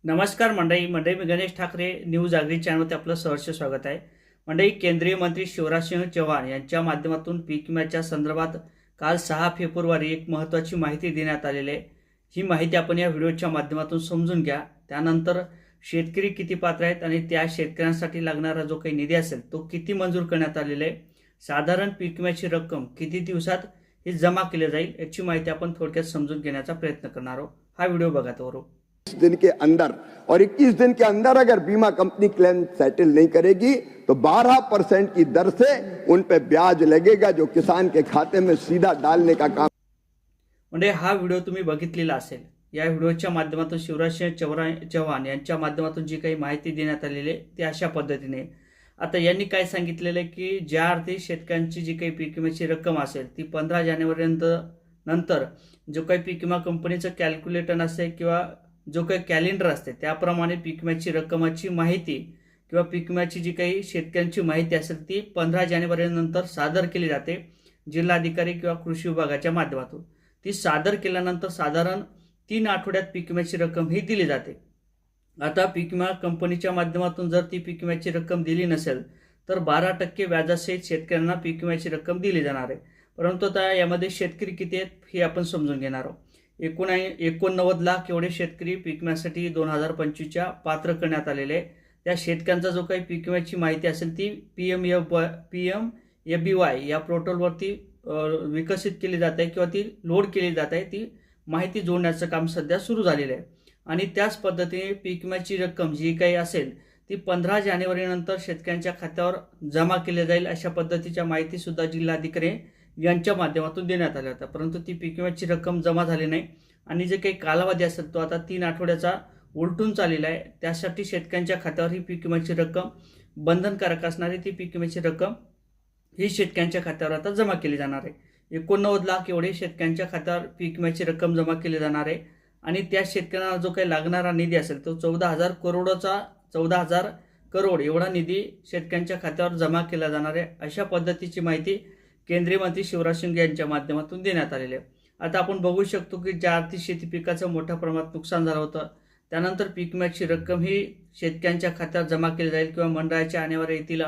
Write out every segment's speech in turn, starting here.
नमस्कार मंडळी मी गणेश ठाकरे न्यूज जागृती चॅनलमध्ये आपलं सहर्ष स्वागत आहे। मंडळी, केंद्रीय मंत्री शिवराजसिंह चौहान यांच्या माध्यमातून पीक विम्याच्या संदर्भात काल 6 फेब्रुवारी एक महत्त्वाची माहिती देण्यात आलेली आहे। ही माहिती आपण या व्हिडिओच्या माध्यमातून समजून घ्या। त्यानंतर शेतकरी किती पात्र आहेत आणि त्या शेतकऱ्यांसाठी लागणारा जो काही निधी असेल तो किती मंजूर करण्यात आलेला आहे, साधारण पीक विम्याची रक्कम किती दिवसात हे जमा केले जाईल याची माहिती आपण थोडक्यात समजून घेण्याचा प्रयत्न करणार आहोत। हा व्हिडिओ बघा तो। दिन के अंदर और 21 दिन के अंदर अगर बीमा कंपनी क्लेम सेटल नहीं करेगी तो 12% की दर से उन पे ब्याज लगेगा, जो किसान के खाते में सीधा डालने का काम। म्हणजे हा व्हिडिओ तुम्ही बघितलेला असेल। या व्हिडिओच्या माध्यमातून शिवराजसिंह चौहान यांच्या माध्यमातून जी काही माहिती देण्यात आलेली आहे ती अशा पद्धतीने। आता यांनी काय सांगितलेलं आहे की ज्या अर्थी शेतकऱ्यांची जी काही पीक विम्याची रक्कम असेल ती 15 जानेवारी नंतर जो काही पीक विमा कंपनीचं कॅल्क्युलेटर असते किंवा जो काही कॅलेंडर असते त्याप्रमाणे पीक विम्याची रक्कमाची माहिती किंवा पीक विम्याची जी काही शेतकऱ्यांची माहिती असेल ती 15 जानेवारी नंतर सादर केली जाते जिल्हाधिकारी किंवा कृषी विभागाच्या माध्यमातून। ती सादर केल्यानंतर साधारण 3 आठवड्यात पीक विम्याची रक्कम ही दिली जाते। आता पीक विमा कंपनीच्या माध्यमातून जर ती पीक विम्याची रक्कम दिली नसेल तर 12% व्याजासहित शेतकऱ्यांना पीक विम्याची रक्कम दिली जाणार आहे। परंतु आता यामध्ये शेतकरी किती आहेत हे आपण समजून घेणार आहोत। 89 लाख एवढे शेतकरी पीक विम्यासाठी 2025च्या पात्र करण्यात आलेले आहे। त्या शेतकऱ्यांचा जो काही पीक विम्याची माहिती असेल ती PMFBY या पोर्टलवरती विकसित केली जाते किंवा ती लोड केली जाते। ती माहिती जोडण्याचं काम सध्या सुरू झालेलं आहे आणि त्याच पद्धतीने पीक विम्याची रक्कम जी काही असेल ती 15 जानेवारी नंतर शेतकऱ्यांच्या खात्यावर जमा केली जाईल अशा पद्धतीच्या माहिती सुद्धा जिल्हाधिकारी यांच्या माध्यमातून देण्यात आल्या होत्या। परंतु ती पीक विम्याची रक्कम जमा झाली नाही आणि जे काही कालावधी असेल तो आता 3 आठवड्याचा उलटून चाललेला आहे। त्यासाठी शेतकऱ्यांच्या खात्यावर ही पीक विम्याची रक्कम बंधनकारक असणारी ती पीक विम्याची रक्कम ही शेतकऱ्यांच्या खात्यावर आता जमा केली जाणार आहे। 89 लाख एवढे शेतकऱ्यांच्या खात्यावर पीक विम्याची रक्कम जमा केली जाणार आहे आणि त्या शेतकऱ्यांना जो काही लागणारा निधी असेल तो 14,000 करोड एवढा निधी शेतकऱ्यांच्या खात्यावर जमा केला जाणार आहे अशा पद्धतीची माहिती केंद्रीय मंत्री शिवराजसिंह यांच्या माध्यमातून देण्यात आलेले आहे। आता आपण बघू शकतो की ज्या अर्थी शेती पिकाचं मोठ्या प्रमाणात नुकसान झालं होतं त्यानंतर पीक विम्याची रक्कम ही शेतकऱ्यांच्या खात्यावर जमा केली जाईल किंवा मंडळाच्या आणेवारी येतील।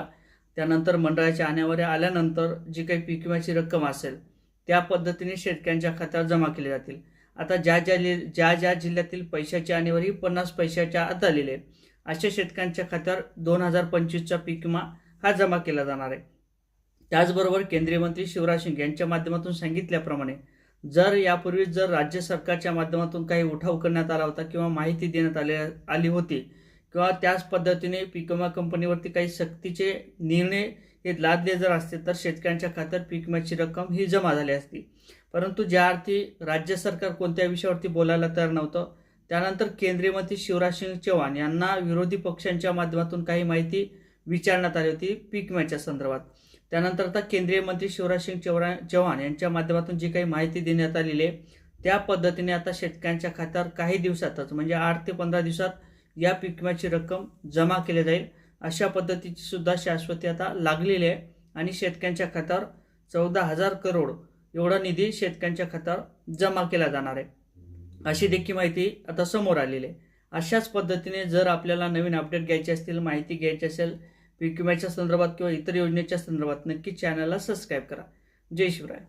त्यानंतर मंडळाच्या आणेवारी आल्यानंतर जी काही पीक विम्याची रक्कम असेल त्या पद्धतीने शेतकऱ्यांच्या खात्यावर जमा केली जातील। आता ज्या जिल्ह्यातील पैशाची आणेवारी 50 पैशाच्या आत आलेली आहे अशा शेतकऱ्यांच्या खात्यावर 2025चा पीक विमा हा जमा केला जाणार आहे। त्याचबरोबर केंद्रीय मंत्री शिवराजसिंह यांच्या माध्यमातून सांगितल्याप्रमाणे यापूर्वी जर राज्य सरकारच्या माध्यमातून काही उठाव करण्यात आला होता किंवा माहिती देण्यात आली होती किंवा त्याच पद्धतीने पीक विमा कंपनीवरती काही सक्तीचे निर्णय हे लादले जर असते तर शेतकऱ्यांच्या खात्यावर पीक विम्याची रक्कम ही जमा झाली असती। परंतु ज्या अर्थी राज्य सरकार कोणत्या विषयावरती बोलायला तयार नव्हतं त्यानंतर केंद्रीय मंत्री शिवराजसिंह चौहान यांना विरोधी पक्षांच्या माध्यमातून काही माहिती विचारण्यात आली होती पीक विम्याच्या संदर्भात। त्यानंतर आता केंद्रीय मंत्री शिवराजसिंह चौहान यांच्या माध्यमातून जी काही माहिती देण्यात आलेली आहे त्या पद्धतीने आता शेतकऱ्यांच्या खात्यावर काही दिवसातच म्हणजे 8 ते 15 दिवसात या पीक विम्याची रक्कम जमा केली जाईल अशा पद्धतीची सुद्धा शाश्वती आता लागलेली आहे आणि शेतकऱ्यांच्या खात्यावर 14,000 करोड एवढा निधी शेतकऱ्यांच्या खात्यावर जमा केला जाणार आहे अशी देखील माहिती आता समोर आलेली आहे। अशाच पद्धतीने जर आपल्याला नवीन अपडेट घ्यायचे असतील, माहिती घ्यायची असेल पीक विम्याच्या संदर्भात किंवा इतर योजनेच्या संदर्भात नक्की चॅनलला सबस्क्राईब करा। जय शिवराय।